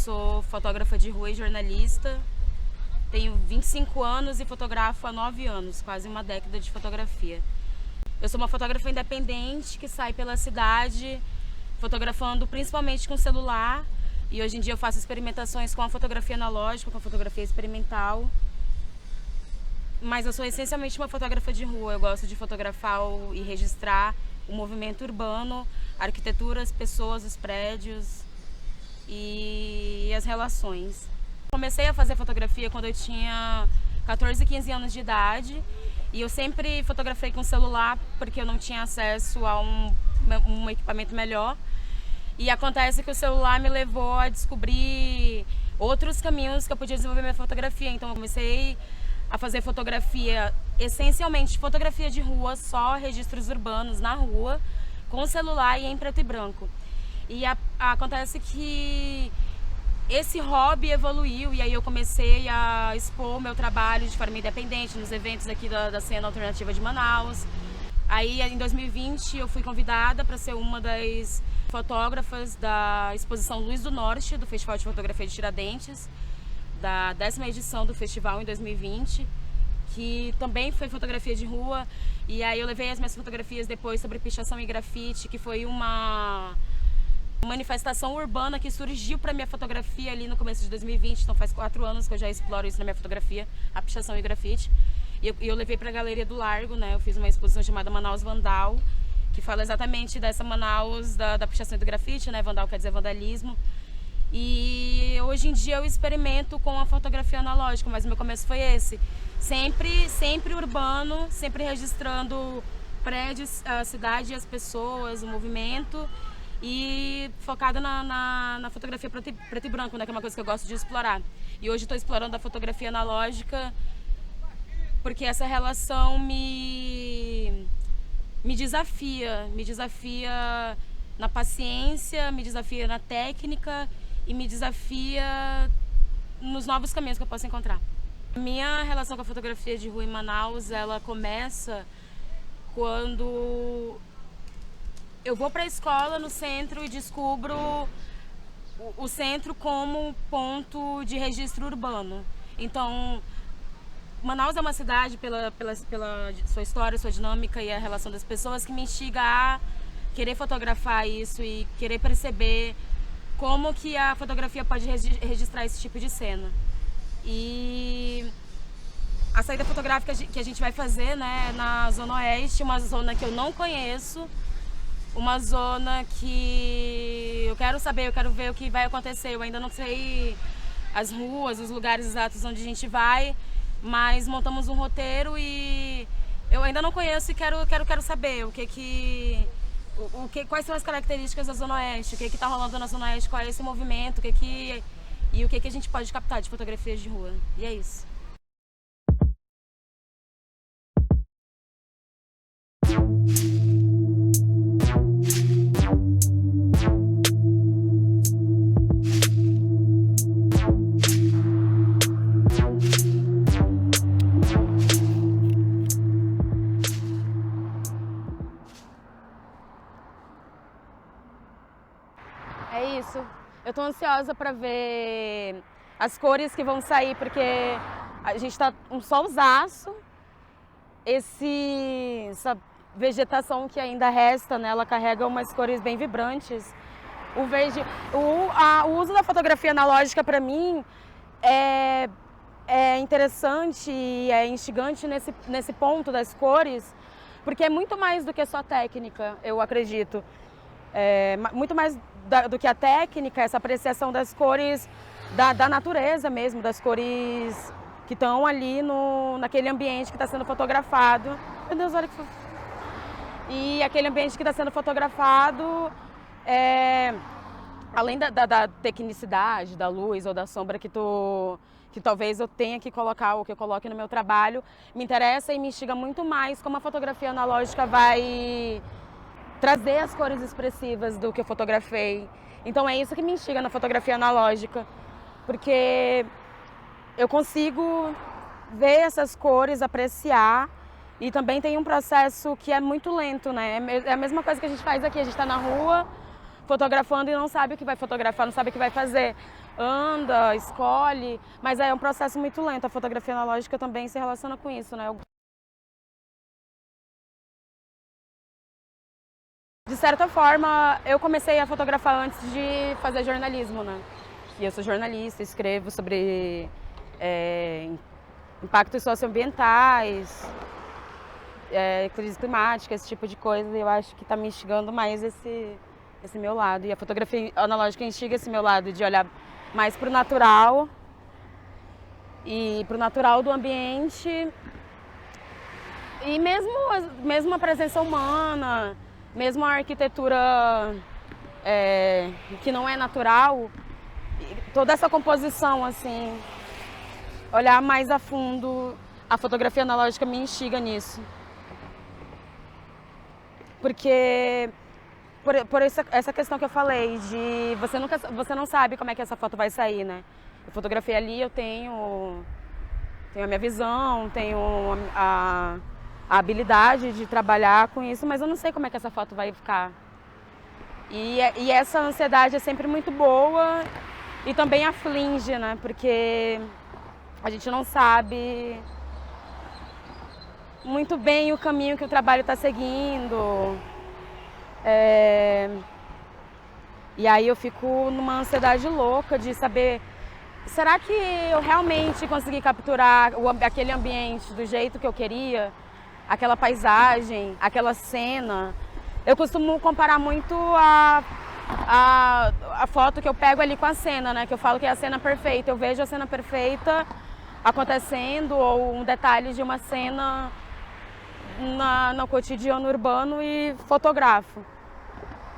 sou fotógrafa de rua e jornalista. Tenho 25 anos e fotografo há 9 anos, quase uma década de fotografia. Eu sou uma fotógrafa independente que sai pela cidade fotografando principalmente com celular. E hoje em dia eu faço experimentações com a fotografia analógica, com a fotografia experimental. Mas eu sou essencialmente uma fotógrafa de rua. Eu gosto de fotografar e registrar o movimento urbano, a arquitetura, as pessoas, os prédios e as relações. Comecei a fazer fotografia quando eu tinha 14, 15 anos de idade. E eu sempre fotografei com celular porque eu não tinha acesso a um equipamento melhor. E acontece que o celular me levou a descobrir outros caminhos que eu podia desenvolver minha fotografia. Então eu comecei a fazer fotografia, essencialmente fotografia de rua, só registros urbanos na rua, com celular e em preto e branco. E acontece que esse hobby evoluiu e aí eu comecei a expor meu trabalho de forma independente nos eventos aqui da cena alternativa de Manaus. Aí em 2020 eu fui convidada para ser uma das fotógrafas da exposição Luz do Norte, do Festival de Fotografia de Tiradentes, da 10ª edição do festival em 2020, que também foi fotografia de rua. E aí eu levei as minhas fotografias depois sobre pichação e grafite, que foi uma manifestação urbana que surgiu para minha fotografia ali no começo de 2020, então faz 4 anos que eu já exploro isso na minha fotografia, a pichação e grafite. E eu levei para a Galeria do Largo, né? Eu fiz uma exposição chamada Manaus Vandal, que fala exatamente dessa Manaus da pichação e do grafite, né? Vandal quer dizer vandalismo. E hoje em dia eu experimento com a fotografia analógica, mas o meu começo foi esse. Sempre urbano, sempre registrando prédios, a cidade, as pessoas, o movimento. E focada na fotografia preto e branco, né, que é uma coisa que eu gosto de explorar. E hoje estou explorando a fotografia analógica porque essa relação me desafia na paciência, me desafia na técnica e me desafia nos novos caminhos que eu posso encontrar. A minha relação com a fotografia de rua em Manaus, ela começa quando eu vou para a escola no centro e descubro o centro como ponto de registro urbano. Então, Manaus é uma cidade, pela sua história, sua dinâmica e a relação das pessoas, que me instiga a querer fotografar isso e querer perceber como que a fotografia pode registrar esse tipo de cena. E a saída fotográfica que a gente vai fazer, né, na Zona Oeste, uma zona que eu não conheço, uma zona que eu quero saber, eu quero ver o que vai acontecer. Eu ainda não sei as ruas, os lugares exatos onde a gente vai, mas montamos um roteiro e eu ainda não conheço e quero saber quais são as características da Zona Oeste, o que está rolando na Zona Oeste, qual é esse movimento, e o que a gente pode captar de fotografias de rua. E é isso. É isso. Eu tô ansiosa para ver as cores que vão sair, porque a gente tá um solzaço. Essa vegetação que ainda resta, né, ela carrega umas cores bem vibrantes. O verde, o uso da fotografia analógica para mim é interessante e é instigante nesse ponto das cores, porque é muito mais do que só técnica, eu acredito. Muito mais do que a técnica, essa apreciação das cores da natureza mesmo, das cores que estão ali naquele ambiente que está sendo fotografado. Meu Deus, olha que fofo. E aquele ambiente que está sendo fotografado, além da tecnicidade, da luz ou da sombra que talvez eu tenha que colocar ou que eu coloque no meu trabalho, me interessa e me instiga muito mais como a fotografia analógica vai trazer as cores expressivas do que eu fotografei. Então é isso que me instiga na fotografia analógica, porque eu consigo ver essas cores, apreciar, e também tem um processo que é muito lento, né? É a mesma coisa que a gente faz aqui, a gente está na rua, fotografando e não sabe o que vai fotografar, não sabe o que vai fazer. Anda, escolhe, mas é um processo muito lento. A fotografia analógica também se relaciona com isso, né? De certa forma, eu comecei a fotografar antes de fazer jornalismo, né? E eu sou jornalista, escrevo sobre impactos socioambientais, crise climática, esse tipo de coisa. E eu acho que está me instigando mais esse meu lado. E a fotografia analógica instiga esse meu lado de olhar mais para o natural e para o natural do ambiente. E mesmo a presença humana, mesmo a arquitetura que não é natural, toda essa composição, assim, olhar mais a fundo, a fotografia analógica me instiga nisso. Porque, por essa questão que eu falei, de você não sabe como é que essa foto vai sair, né? Eu fotografei ali, eu tenho a minha visão, tenho a habilidade de trabalhar com isso, mas eu não sei como é que essa foto vai ficar. E essa ansiedade é sempre muito boa e também aflige, né? Porque a gente não sabe muito bem o caminho que o trabalho está seguindo. E aí eu fico numa ansiedade louca de saber, será que eu realmente consegui capturar aquele ambiente do jeito que eu queria? Aquela paisagem, aquela cena. Eu costumo comparar muito a foto que eu pego ali com a cena, né? Que eu falo que é a cena perfeita. Eu vejo a cena perfeita acontecendo, ou um detalhe de uma cena no cotidiano urbano e fotografo.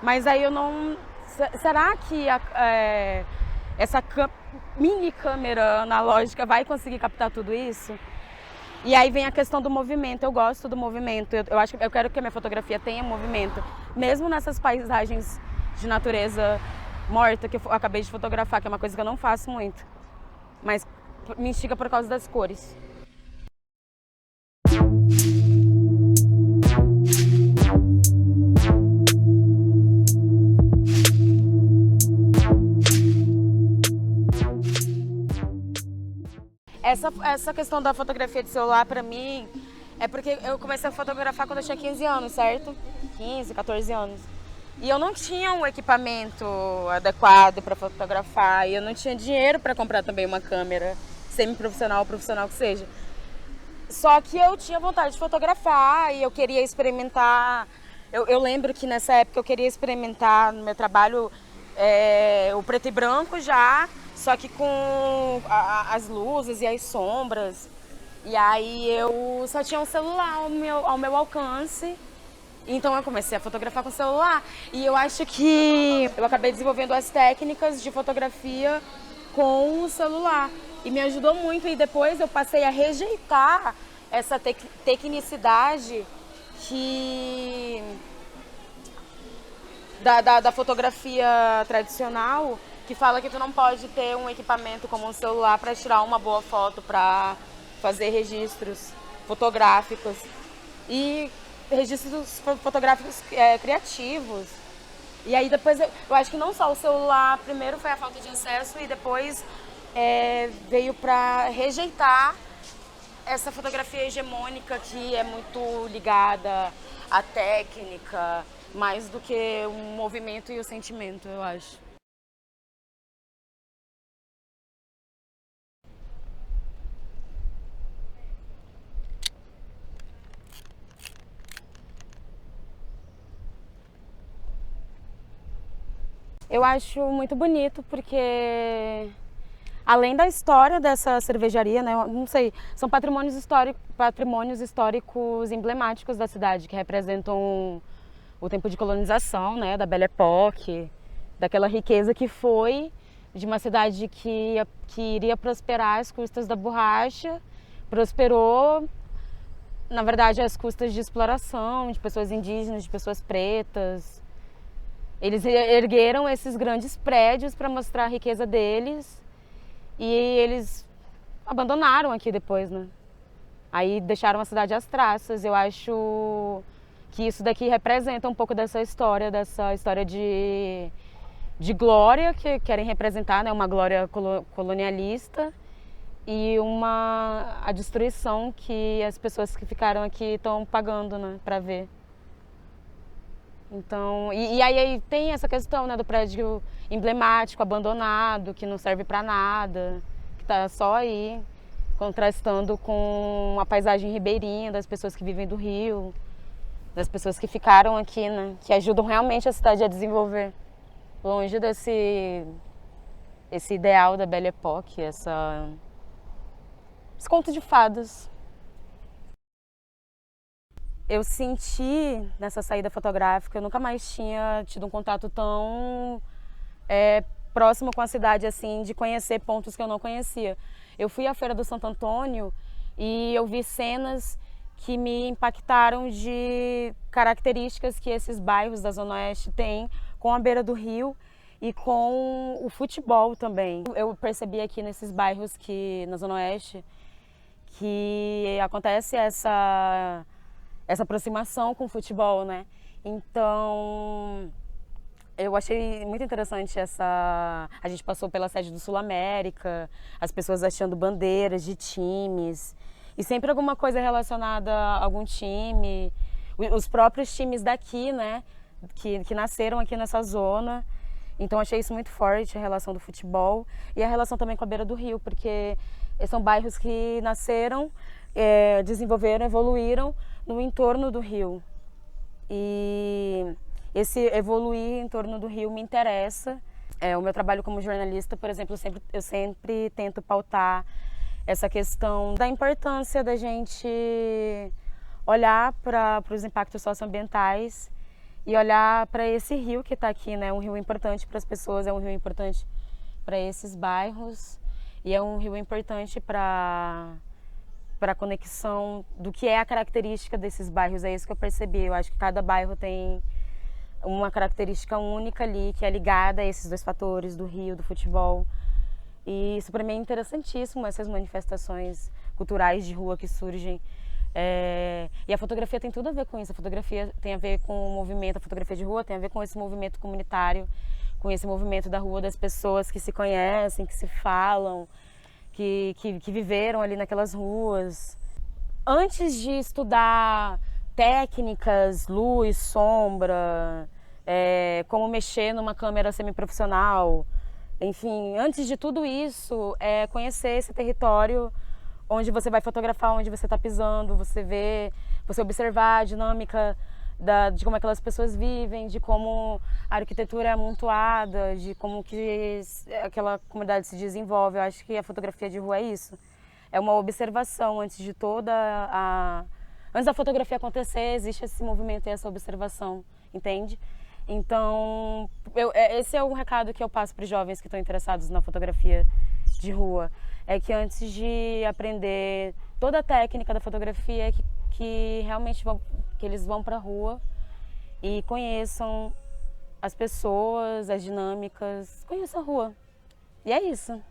Mas aí eu não... Será que essa mini câmera analógica vai conseguir captar tudo isso? E aí vem a questão do movimento. Eu gosto do movimento. Eu quero que a minha fotografia tenha movimento. Mesmo nessas paisagens de natureza morta que eu acabei de fotografar, que é uma coisa que eu não faço muito. Mas me instiga por causa das cores. Essa questão da fotografia de celular, pra mim, é porque eu comecei a fotografar quando eu tinha 15 anos, certo? 15, 14 anos. E eu não tinha um equipamento adequado para fotografar, e eu não tinha dinheiro para comprar também uma câmera semi-profissional ou profissional que seja. Só que eu tinha vontade de fotografar e eu queria experimentar. Eu lembro que nessa época eu queria experimentar no meu trabalho o preto e branco já, só que com as luzes e as sombras. E aí eu só tinha um celular ao meu alcance. Então eu comecei a fotografar com o celular. E eu acho que eu acabei desenvolvendo as técnicas de fotografia com o celular. E me ajudou muito. E depois eu passei a rejeitar essa tecnicidade da fotografia tradicional, que fala que tu não pode ter um equipamento como um celular para tirar uma boa foto, para fazer registros fotográficos e registros fotográficos criativos. E aí depois eu acho que não só o celular, primeiro foi a falta de acesso e depois veio para rejeitar essa fotografia hegemônica que é muito ligada à técnica, mais do que o movimento e o sentimento, eu acho. Eu acho muito bonito porque, além da história dessa cervejaria, né, eu não sei, são patrimônios históricos emblemáticos da cidade, que representam o tempo de colonização, né, da Belle Époque, daquela riqueza que foi de uma cidade que iria prosperar às custas da borracha, prosperou, na verdade, às custas de exploração, de pessoas indígenas, de pessoas pretas. Eles ergueram esses grandes prédios para mostrar a riqueza deles e eles abandonaram aqui depois, né? Aí deixaram a cidade às traças. Eu acho que isso daqui representa um pouco dessa história de de glória que querem representar, né, uma glória colonialista e a destruição que as pessoas que ficaram aqui estão pagando, né, para ver. Então, e aí tem essa questão, né, do prédio emblemático, abandonado, que não serve para nada, que está só aí, contrastando com a paisagem ribeirinha das pessoas que vivem do Rio, das pessoas que ficaram aqui, né, que ajudam realmente a cidade a desenvolver. Longe esse ideal da Belle Époque, esse conto de fadas. Eu senti nessa saída fotográfica, eu nunca mais tinha tido um contato tão próximo com a cidade, assim, de conhecer pontos que eu não conhecia. Eu fui à Feira do Santo Antônio e eu vi cenas que me impactaram de características que esses bairros da Zona Oeste têm com a beira do rio e com o futebol também. Eu percebi aqui nesses bairros na Zona Oeste que acontece essa aproximação com o futebol, né? Então, eu achei muito interessante a gente passou pela sede do Sul América, as pessoas achando bandeiras de times, e sempre alguma coisa relacionada a algum time, os próprios times daqui, né? Que nasceram aqui nessa zona. Então, achei isso muito forte, a relação do futebol e a relação também com a beira do rio, porque são bairros que nasceram, desenvolveram, evoluíram no entorno do rio. E esse evoluir em torno do rio me interessa. O meu trabalho como jornalista, por exemplo, eu sempre tento pautar essa questão da importância da gente olhar para os impactos socioambientais e olhar para esse rio que está aqui, né? Um rio importante para as pessoas, é um rio importante para esses bairros e é um rio importante para a conexão do que é a característica desses bairros. É isso que eu percebi. Eu acho que cada bairro tem uma característica única ali, que é ligada a esses dois fatores, do rio, do futebol. E isso para mim é interessantíssimo, essas manifestações culturais de rua que surgem. E a fotografia tem tudo a ver com isso. A fotografia tem a ver com o movimento, a fotografia de rua tem a ver com esse movimento comunitário, com esse movimento da rua, das pessoas que se conhecem, que se falam, que viveram ali naquelas ruas. Antes de estudar técnicas, luz, sombra, como mexer numa câmera semiprofissional, enfim, antes de tudo isso, conhecer esse território onde você vai fotografar, onde você está pisando, você observar a dinâmica de como aquelas pessoas vivem, de como a arquitetura é amontoada, de como que aquela comunidade se desenvolve. Eu acho que a fotografia de rua é isso. É uma observação antes de antes da fotografia acontecer, existe esse movimento e essa observação, entende? Então, esse é um recado que eu passo para os jovens que estão interessados na fotografia de rua. É que antes de aprender toda a técnica da fotografia, que realmente que eles vão para a rua e conheçam as pessoas, as dinâmicas, conheçam a rua. E é isso.